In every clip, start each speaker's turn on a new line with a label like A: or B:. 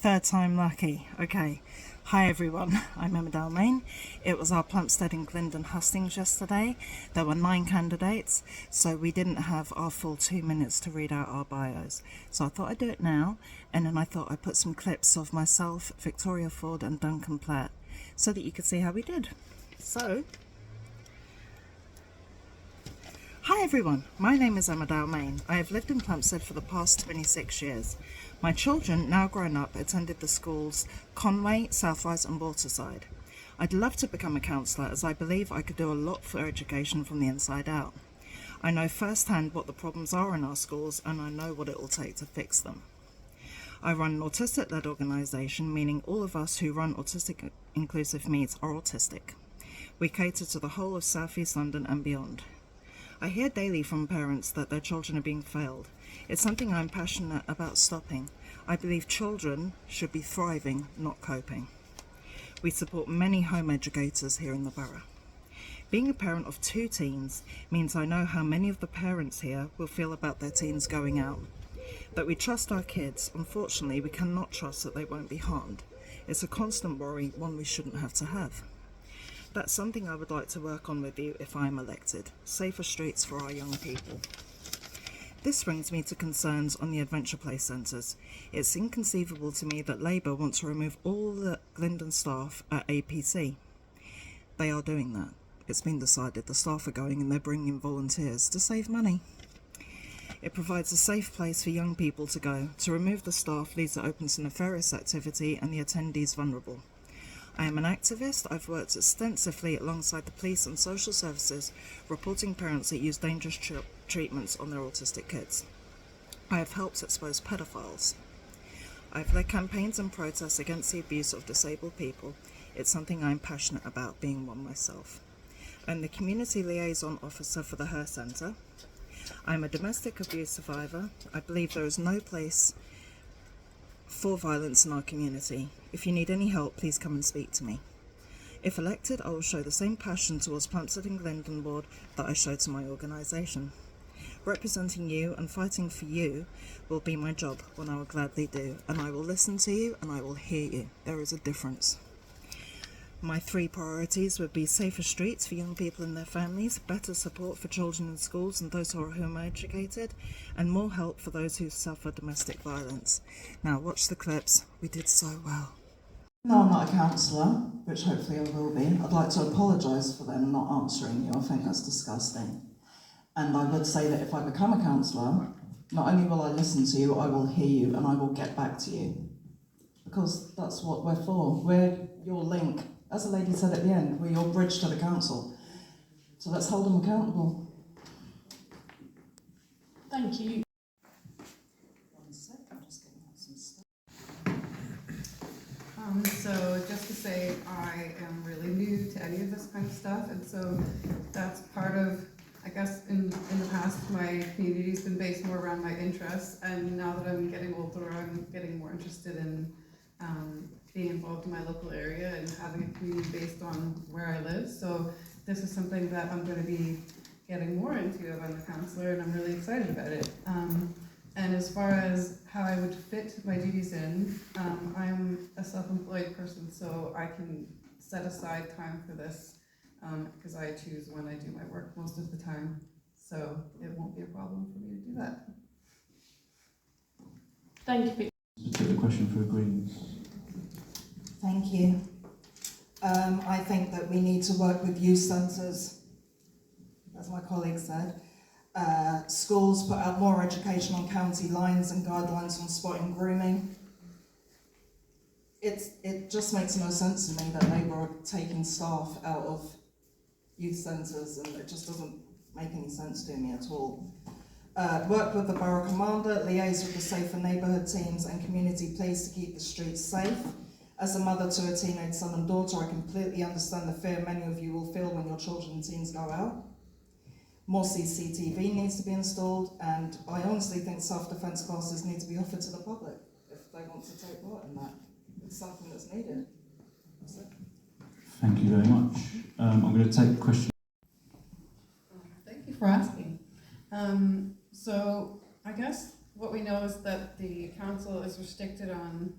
A: Third time lucky. Okay. Hi everyone, I'm Emma Dalmayne. It was our Plumstead and Glyndon Hustings yesterday. There were 9 candidates, so we didn't have our full 2 minutes to read out our bios. So I thought I'd do it now, and then I thought I'd put some clips of myself, Victoria Ford and Duncan Platt, so that you could see how we did. So, hi everyone, my name is Emma Dalmayne. I have lived in Plumstead for the past 26 years. My children, now grown up, attended the schools Conway, Southrise and Waterside. I'd love to become a counsellor as I believe I could do a lot for education from the inside out. I know firsthand what the problems are in our schools and I know what it will take to fix them. I run an autistic-led organisation, meaning all of us who run autistic inclusive meets are autistic. We cater to the whole of South East London and beyond. I hear daily from parents that their children are being failed. It's something I'm passionate about stopping. I believe children should be thriving, not coping. We support many home educators here in the borough. Being a parent of 2 teens means I know how many of the parents here will feel about their teens going out. That we trust our kids, unfortunately we cannot trust that they won't be harmed. It's a constant worry, one we shouldn't have to have. That's something I would like to work on with you if I am elected. Safer streets for our young people. This brings me to concerns on the Adventure Play centres. It's inconceivable to me that Labour want to remove all the Glyndon staff at APC. They are doing that. It's been decided the staff are going and they're bringing in volunteers to save money. It provides a safe place for young people to go. To remove the staff leaves it open to nefarious activity and the attendees vulnerable. I am an activist. I've worked extensively alongside the police and social services, reporting parents that use dangerous treatments on their autistic kids. I have helped expose pedophiles. I've led campaigns and protests against the abuse of disabled people. It's something I'm passionate about, being one myself. I'm the Community Liaison Officer for the Her Centre. I'm a domestic abuse survivor. I believe there is no place for violence in our community. If you need any help, please come and speak to me. If elected, I will show the same passion towards Plumstead and Glyndon Ward that I show to my organisation. Representing you and fighting for you will be my job, one I will gladly do, and I will listen to you and I will hear you. There is a difference. My 3 priorities would be safer streets for young people and their families, better support for children in schools and those who are home educated, and more help for those who suffer domestic violence. Now watch the clips. We did so well.
B: No, I'm not a counsellor, which hopefully I will be. I'd like to apologise for them not answering you. I think that's disgusting. And I would say that if I become a counsellor, not only will I listen to you, I will hear you and I will get back to you. Because that's what we're for. We're your link. As the lady said at the end, we're your bridge to the council. So let's hold them accountable.
C: Thank you.
B: One sec, I'm just getting out some stuff.
C: So just to say, I am really new to any of this kind of stuff, and so that's part of, I guess, in the past, my community's been based more around my interests, and now that I'm getting older, I'm getting more interested in being involved in my local area and having a community based on where I live. So this is something that I'm going to be getting more into if I'm a counsellor, and I'm really excited about it. And as far as how I would fit my duties in, I'm a self-employed person, so I can set aside time for this because I choose when I do my work most of the time. So it won't be a problem for me to do that.
D: Thank you.
E: Just a question for Greens.
B: Thank you. I think that we need to work with youth centres, as my colleague said. Schools put out more education on county lines and guidelines on spotting grooming. It just makes no sense to me that Labour are taking staff out of youth centres, and it just doesn't make any sense to me at all. Work with the borough commander, liaise with the safer neighbourhood teams and community police to keep the streets safe. As a mother to a teenage son and daughter, I completely understand the fear many of you will feel when your children and teens go out. More CCTV needs to be installed, and I honestly think self-defence classes need to be offered to the public if they want to take part in that. It's something that's needed. That's it.
E: Thank you very much. I'm going to take questions.
C: Thank you for asking. So I guess what we know is that the council is restricted on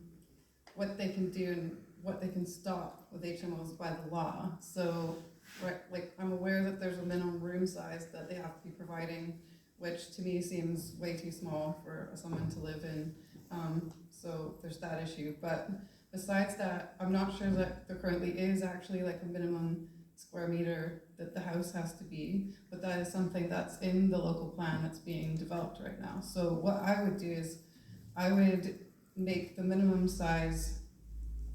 C: what they can do and what they can stop with HMOs by the law. So, right, like, I'm aware that there's a minimum room size that they have to be providing, which to me seems way too small for someone to live in. So there's that issue. But besides that, I'm not sure that there currently is actually like a minimum square meter that the house has to be, but that is something that's in the local plan that's being developed right now. So what I would do is I would make the minimum size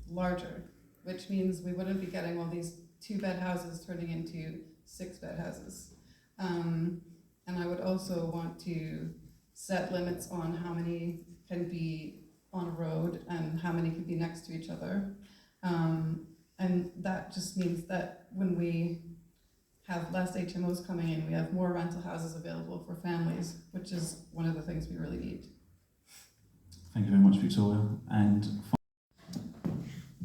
C: larger, which means we wouldn't be getting all these 2-bed houses turning into 6-bed houses. And I would also want to set limits on how many can be on a road and how many can be next to each other. And that just means that when we have less HMOs coming in, we have more rental houses available for families, which is one of the things we really need.
E: Thank you very much, Victoria. And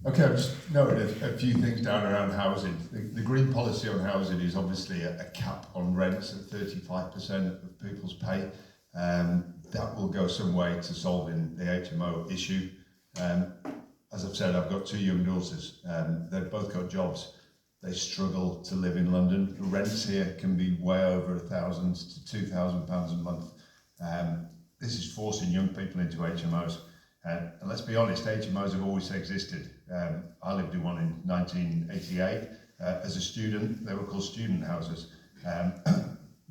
D: Okay, I've just noted a few things down around housing. The Green policy on housing is obviously a cap on rents at 35% of people's pay. That will go some way to solving the HMO issue. As I've said, I've got 2 young daughters. They've both got jobs. They struggle to live in London. The rents here can be way over £1,000 to £2,000 a month. This is forcing young people into HMOs. And let's be honest, HMOs have always existed. I lived in one in 1988. As a student, they were called student houses.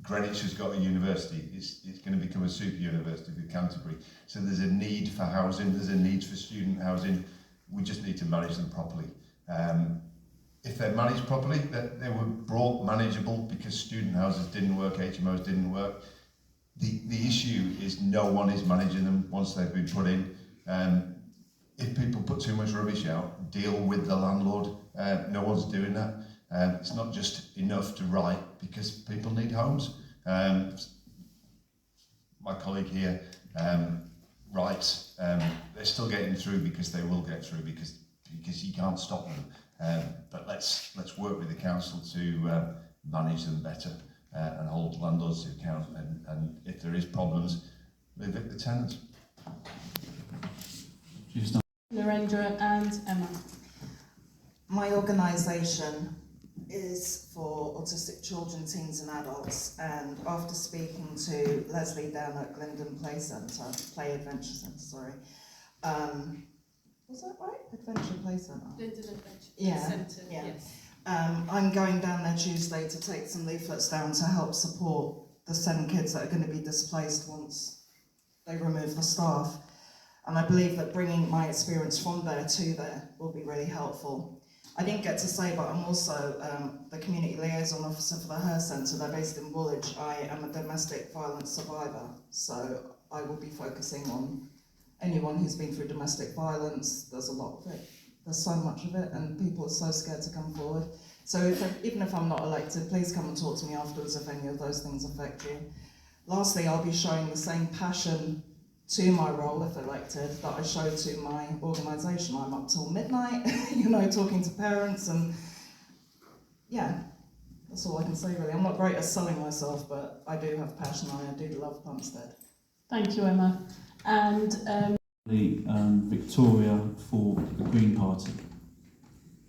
D: Greenwich has got a university. It's going to become a super university with Canterbury. So there's a need for housing, there's a need for student housing. We just need to manage them properly. If they're managed properly, they were brought manageable because student houses didn't work, HMOs didn't work. The issue is no one is managing them once they've been put in. If people put too much rubbish out, deal with the landlord. No one's doing that. It's not just enough to write because people need homes. My colleague here writes, they're still getting through because they will get through because you can't stop them. But let's work with the council to manage them better and hold landlords to account. And if there is problems, evict the tenants.
F: Narendra and Emma.
B: My organisation is for autistic children, teens and adults, and after speaking to Leslie down at Glyndon Play Adventure Centre, was that right? Adventure Play Centre?
F: Glyndon Adventure
B: Yeah,
F: Centre,
B: yeah.
F: yes.
B: I'm going down there Tuesday to take some leaflets down to help support the 7 kids that are going to be displaced once they remove the staff. And I believe that bringing my experience from there to there will be really helpful. I didn't get to say, but I'm also the Community Liaison Officer for the Her Centre. They're based in Woolwich. I am a domestic violence survivor, so I will be focusing on anyone who's been through domestic violence. There's a lot of it. There's so much of it, and people are so scared to come forward. So even if I'm not elected, please come and talk to me afterwards if any of those things affect you. Lastly, I'll be showing the same passion to my role, if elected, that I showed to my organisation. I'm up till midnight, talking to parents, and yeah, that's all I can say really. I'm not great at selling myself, but I do have passion and I do love Plumstead.
F: Thank you, Emma. And
E: Victoria for the Green Party.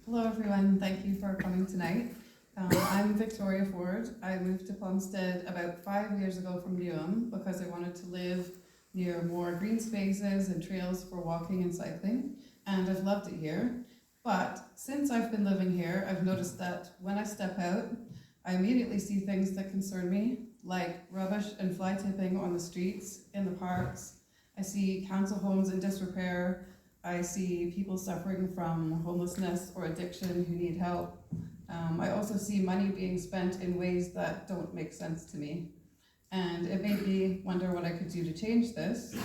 C: Hello everyone, thank you for coming tonight. I'm Victoria Ford. I moved to Plumstead about 5 years ago from Newham because I wanted to live near more green spaces and trails for walking and cycling, and I've loved it here. But since I've been living here, I've noticed that when I step out, I immediately see things that concern me, like rubbish and fly tipping on the streets, in the parks. I see council homes in disrepair. I see people suffering from homelessness or addiction who need help. I also see money being spent in ways that don't make sense to me. And it made me wonder what I could do to change this.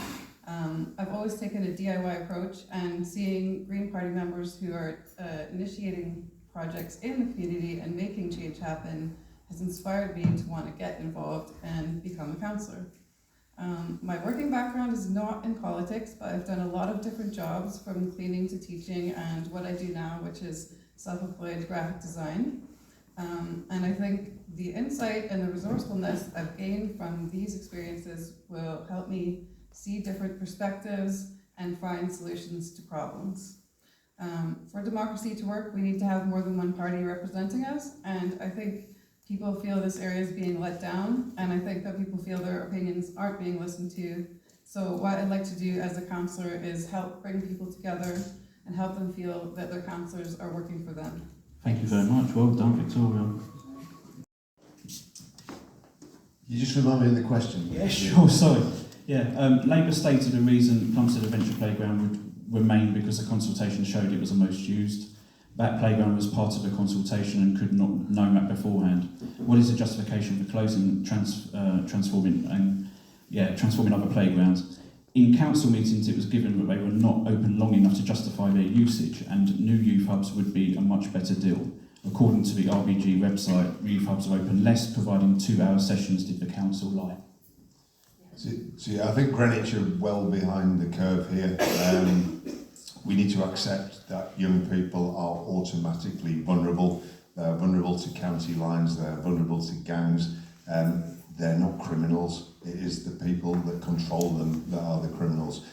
C: I've always taken a DIY approach, and seeing Green Party members who are initiating projects in the community and making change happen has inspired me to want to get involved and become a councillor. My working background is not in politics, but I've done a lot of different jobs, from cleaning to teaching and what I do now, which is self-employed graphic design. And I think the insight and the resourcefulness I've gained from these experiences will help me see different perspectives and find solutions to problems. For democracy to work, we need to have more than one party representing us, and I think people feel this area is being let down, and I think that people feel their opinions aren't being listened to. So what I'd like to do as a councillor is help bring people together and help them feel that their councillors are working for them.
E: Thank you very much. Well done, Victoria.
D: You just remind me of the question.
E: Yeah, sure, sorry. Yeah, Labour stated the reason Plumstead Adventure Playground would remain because the consultation showed it was the most used. That playground was part of the consultation and could not know that beforehand. What is the justification for closing, transforming other playgrounds? In council meetings, it was given that they were not open long enough to justify their usage, and new youth hubs would be a much better deal. According to the RBG website, youth hubs are open less, providing 2-hour sessions. Did the council lie?
D: So yeah, I think Greenwich are well behind the curve here. We need to accept that young people are automatically vulnerable. They're vulnerable to county lines, they're vulnerable to gangs. They're not criminals. It is the people that control them that are the criminals.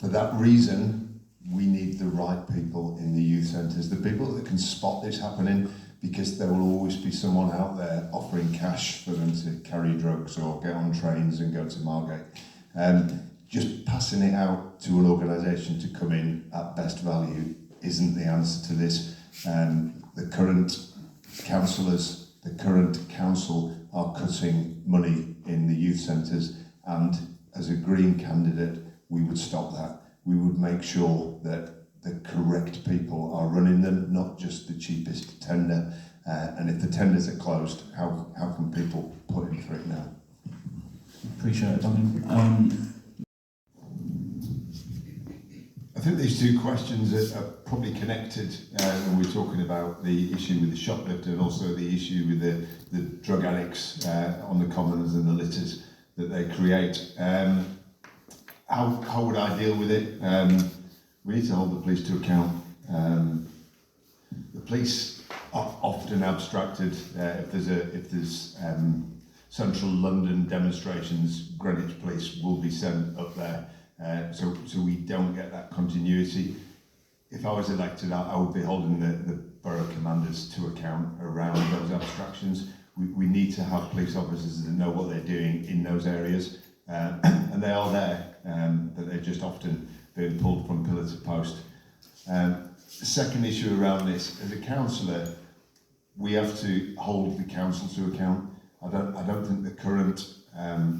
D: For that reason, we need the right people in the youth centres, the people that can spot this happening, because there will always be someone out there offering cash for them to carry drugs or get on trains and go to Margate. Just passing it out to an organisation to come in at best value isn't the answer to this. The current councillors, the current council are cutting money in the youth centres, and as a Green candidate we would stop that. We would make sure that the correct people are running them, not just the cheapest tender. And if the tenders are closed, how can people put in for it now?
E: Appreciate it, Duncan.
D: I think these two questions are probably connected when we're talking about the issue with the shoplifter and also the issue with the drug addicts on the commons and the litters that they create. How would I deal with it? We need to hold the police to account. The police are often abstracted. If there's central London demonstrations, Greenwich Police will be sent up there. So we don't get that continuity. If I was elected, I would be holding the borough commanders to account around those abstractions. We need to have police officers that know what they're doing in those areas, and they are there, but they're just often being pulled from pillar to post. The second issue around this, as a councillor, we have to hold the council to account. I don't think the current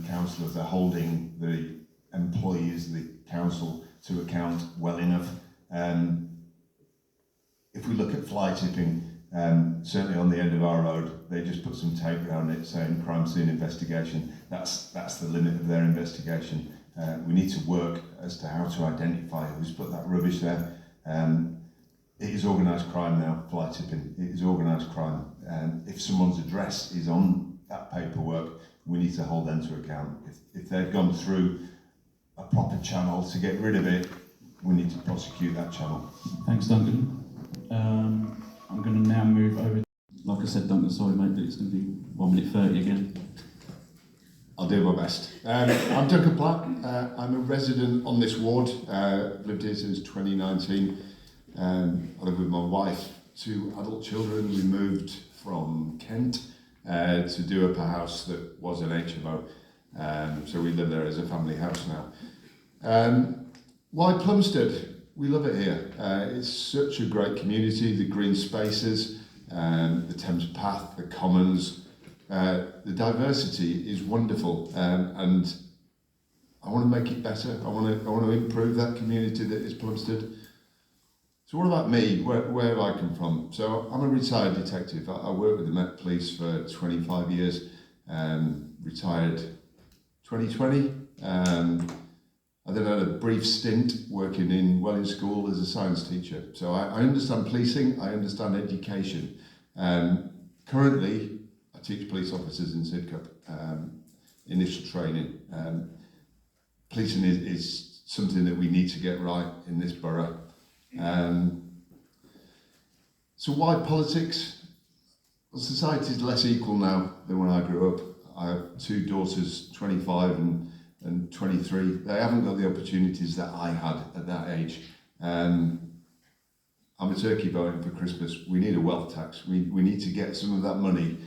D: councillors are holding the employees of the council to account well enough. If we look at fly tipping, certainly on the end of our road, they just put some tape around it saying crime scene investigation. That's the limit of their investigation. We need to work as to how to identify who's put that rubbish there. It is organised crime now, fly tipping. It is organised crime. If someone's address is on that paperwork, we need to hold them to account. If they've gone through a proper channel to get rid of it, we need to prosecute that channel.
E: Thanks, Duncan. I'm going to now move over. Like I said, Duncan, sorry mate, but it's going to be 1 minute 30 again.
D: I'll do my best. I'm Duncan Platt. I'm a resident on this ward. Lived here since 2019. I live with my wife, 2 adult children. We moved from Kent to do up a house that was an HMO. So we live there as a family house now. Why Plumstead? We love it here. It's such a great community, the green spaces, the Thames Path, the commons. The diversity is wonderful, and I want to make it better. I want to improve that community that is Plumstead. So what about me? Where have I come from? So I'm a retired detective. I worked with the Met Police for 25 years, retired 2020. I then had a brief stint working in Welling School as a science teacher. So I understand policing, I understand education. Currently, I teach police officers in Sidcup, initial training. Policing is something that we need to get right in this borough. So why politics? Well, society is less equal now than when I grew up. I have 2 daughters, 25 and and 23, they haven't got the opportunities that I had at that age. I'm a turkey voting for Christmas. We need a wealth tax. We need to get some of that money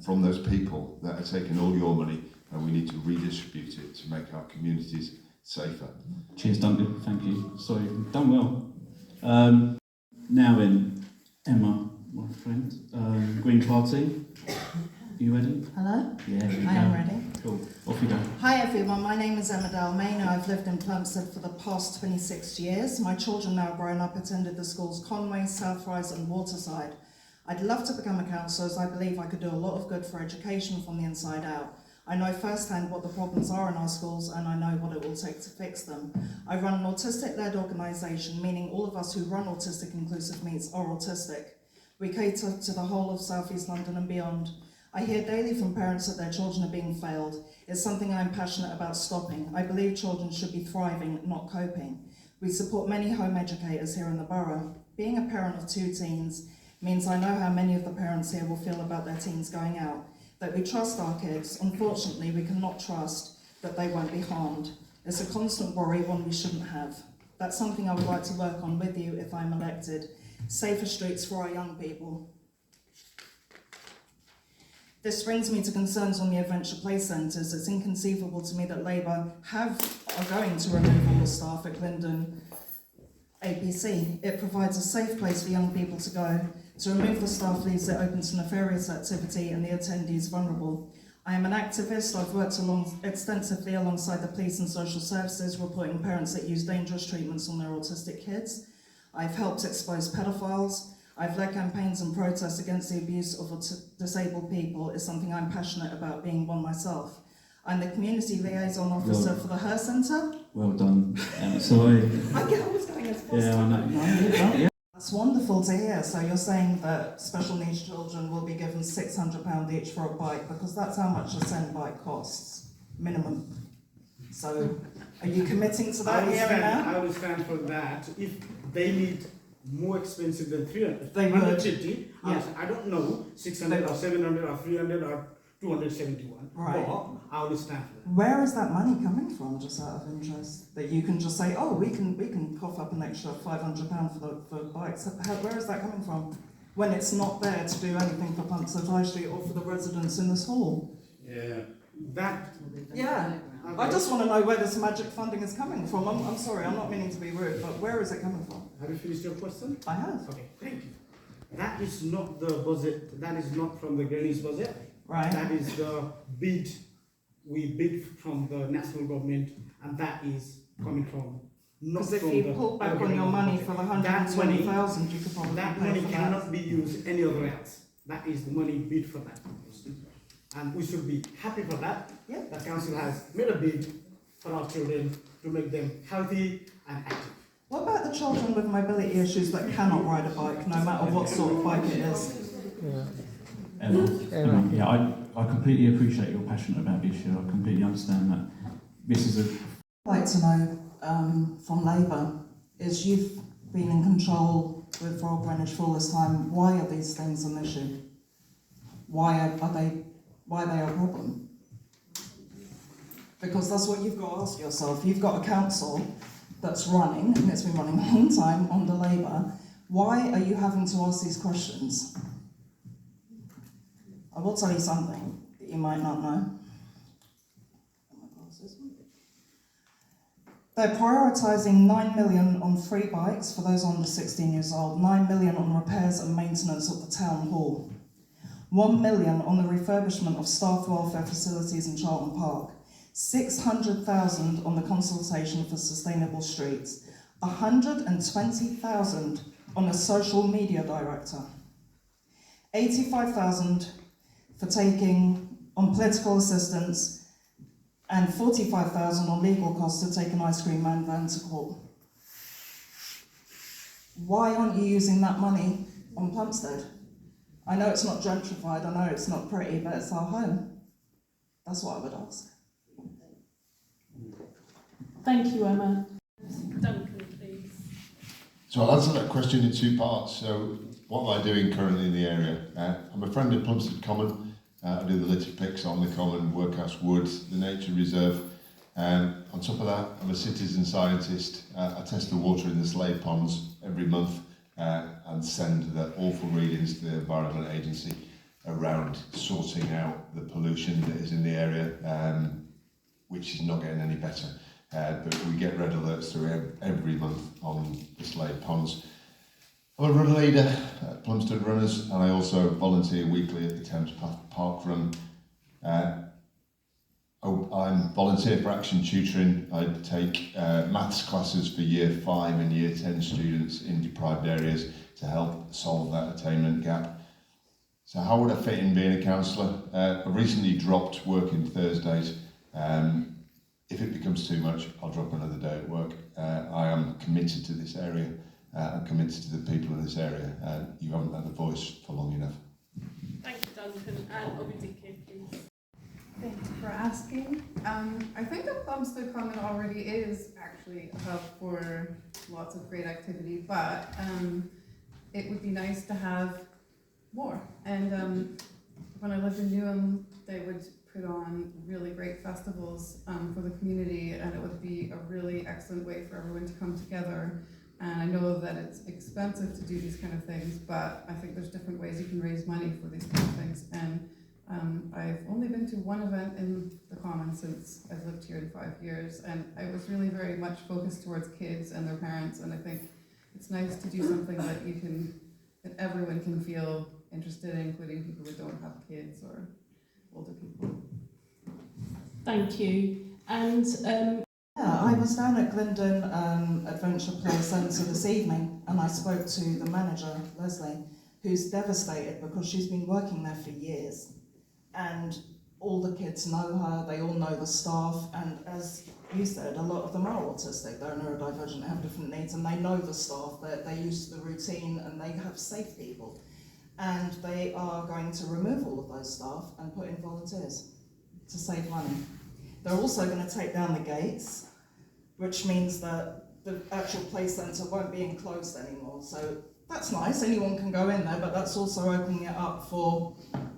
D: from those people that are taking all your money, and we need to redistribute it to make our communities safer.
E: Cheers, Duncan. Thank you. Sorry, done well. Now then, Emma, my friend, Green Party. Are you ready?
A: Hello,
E: Yeah, here we
A: I
E: go.
A: am ready.
E: Cool. Off you go.
A: Hi everyone, my name is Emma Dalmayne. I've lived in Plumstead for the past 26 years. My children now grown up attended the schools Conway, Southrise and Waterside. I'd love to become a counsellor as I believe I could do a lot of good for education from the inside out. I know firsthand what the problems are in our schools and I know what it will take to fix them. I run an autistic-led organisation, meaning all of us who run Autistic Inclusive Meets are autistic. We cater to the whole of South East London and beyond. I hear daily from parents that their children are being failed. It's something I'm passionate about stopping. I believe children should be thriving, not coping. We support many home educators here in the borough. Being a parent of 2 teens means I know how many of the parents here will feel about their teens going out. That we trust our kids. Unfortunately, we cannot trust that they won't be harmed. It's a constant worry, one we shouldn't have. That's something I would like to work on with you if I'm elected. Safer streets for our young people. This brings me to concerns on the adventure play centres. It's inconceivable to me that Labour are going to remove all the staff at Glyndon APC. It provides a safe place for young people to go. To remove the staff leaves it open to nefarious activity and the attendees vulnerable. I am an activist. I've worked extensively alongside the police and social services, reporting parents that use dangerous treatments on their autistic kids. I've helped expose pedophiles. I've led campaigns and protests against the abuse of disabled people. It's something I'm passionate about, being one myself. I'm the Community Liaison Officer for the Her Centre.
E: Well done. Sorry.
A: I get always going as fast.
E: Yeah, I know. No, yeah.
A: That's wonderful to hear. So you're saying that special needs children will be given £600 each for a bike, because that's how much a SEND bike costs, minimum. So are you committing to that here and now?
G: I will stand for that. If they need more expensive than 300,
A: They would.
G: 150,
A: Yeah.
G: I don't know, 600 or 700 or 300 or 271.
A: Right.
G: But I will stand for that.
A: Where is that money coming from, just out of interest? That you can just say, oh, we can cough up an extra £500 for bikes. Where is that coming from? When it's not there to do anything for Plumstead High Street or for the residents in this hall.
G: Yeah. That.
A: Yeah. I just want to know where this magic funding is coming from. I'm sorry, I'm not meaning to be rude, but where is it coming from?
G: Have you finished your question?
A: I have.
G: Okay, thank you. That is not the budget. That is not from the Granny's budget.
A: Right.
G: That is the bid. We bid from the national government, and that is coming from.
A: Because if you pull back on your money for the 120,000, you could probably
G: that
A: pay
G: money
A: for
G: cannot
A: that.
G: be used any other else. That is the money bid for that. And we should be happy for that.
A: Yeah.
G: The council has made a bid for our children to make them healthy and active.
A: What about the children with mobility issues that cannot ride a bike, no matter what sort of bike it is?
E: Emma, yeah, I completely appreciate your passion about the issue. I completely understand that. This is a.
A: I'd like to know from Labour, is you've been in control with Royal Greenwich for all this time, why are these things an issue? Why are they a problem? Because that's what you've got to ask yourself. You've got a council that's running, and it's been running a long time under Labour. Why are you having to ask these questions? I will tell you something that you might not know. They're prioritising 9 million on free bikes for those under 16 years old, 9 million on repairs and maintenance of the town hall, 1 million on the refurbishment of staff welfare facilities in Charlton Park, 600,000 on the consultation for sustainable streets, 120,000 on a social media director, 85,000 for taking on political assistance, and 45,000 on legal costs to take an ice cream man van to court. Why aren't you using that money on Plumstead? I know it's not gentrified, I know it's not pretty, but it's our home. That's what I would ask.
F: Thank you, Emma. Duncan, please.
D: So I'll answer that question in 2 parts. So what am I doing currently in the area? I'm a friend of Plumstead Common. I do the litter picks on the common, Workhouse Woods, the nature reserve. On top of that, I'm a citizen scientist. I test the water in the Slade ponds every month and send the awful readings to the Environment Agency around sorting out the pollution that is in the area, which is not getting any better. But we get red alerts through every month on the Slade ponds. I'm a run leader at Plumstead Runners, and I also volunteer weekly at the Thames Park Run. I'm volunteer for Action Tutoring. I take maths classes for Year 5 and Year 10 students in deprived areas to help solve that attainment gap. So how would I fit in being a counsellor? I recently dropped working Thursdays. If it becomes too much, I'll drop another day at work. I am committed to this area. I'm committed to the people in this area. You haven't had a voice for long enough.
F: Thank you, Duncan. And Obidike, please.
C: Thank you for asking. I think that Plumstead Common already is actually a hub for lots of great activity, but it would be nice to have more. And when I lived in Newham, they would put on really great festivals for the community, and it would be a really excellent way for everyone to come together. And I know that it's expensive to do these kind of things, but I think there's different ways you can raise money for these kind of things. And I've only been to one event in the Common since I've lived here in 5 years, and I was really very much focused towards kids and their parents, and I think it's nice to do something that everyone can feel interested in, including people who don't have kids or older people.
F: Thank you. And
A: Yeah, I was down at Glyndon Adventure Play Centre this evening, and I spoke to the manager, Leslie, who's devastated because she's been working there for years. And all the kids know her, they all know the staff, and as you said, a lot of them are autistic, they're neurodivergent, have different needs, and they know the staff, they're used to the routine, and they have safe people. And they are going to remove all of those staff and put in volunteers to save money. They're also going to take down the gates, which means that the actual play centre won't be enclosed anymore. So that's nice, anyone can go in there, but that's also opening it up for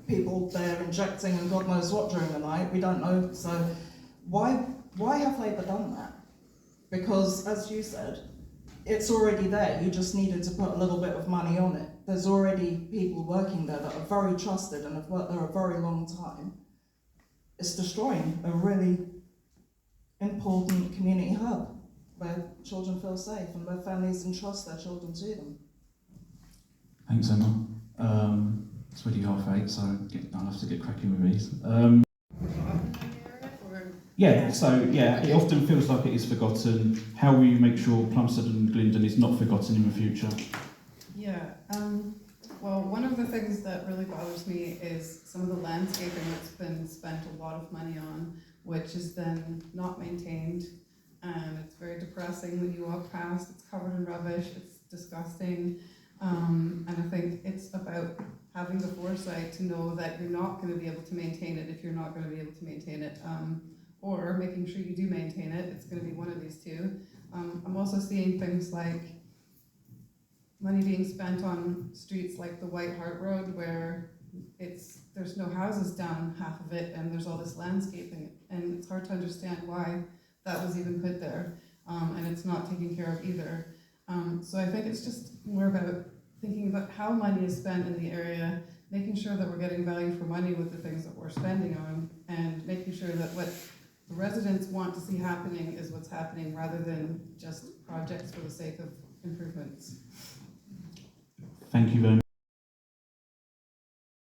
A: people there injecting and God knows what during the night, we don't know. So why have Labour done that? Because as you said, it's already there, you just needed to put a little bit of money on it. There's already people working there that are very trusted and have worked there a very long time. It's destroying a really important community hub where children feel safe and where families entrust their children to them.
E: Thanks, Emma. It's already 8:30, so I'll have to get cracking with these. It often feels like it is forgotten. How will you make sure Plumstead and Glyndon is not forgotten in the future?
C: Well, one of the things that really bothers me is some of the landscaping that's been spent a lot of money on, which is then not maintained, and it's very depressing when you walk past. It's covered in rubbish, it's disgusting, and I think it's about having the foresight to know that you're not going to be able to maintain it if you're not going to be able to maintain it, or making sure you do maintain it. It's going to be one of these two. I'm also seeing things like money being spent on streets like the White Hart Road, where there's no houses down half of it, and there's all this landscaping, and it's hard to understand why that was even put there, and it's not taken care of either. So I think it's just more about thinking about how money is spent in the area, making sure that we're getting value for money with the things that we're spending on, and making sure that what the residents want to see happening is what's happening, rather than just projects for the sake of improvements.
E: Thank you very much.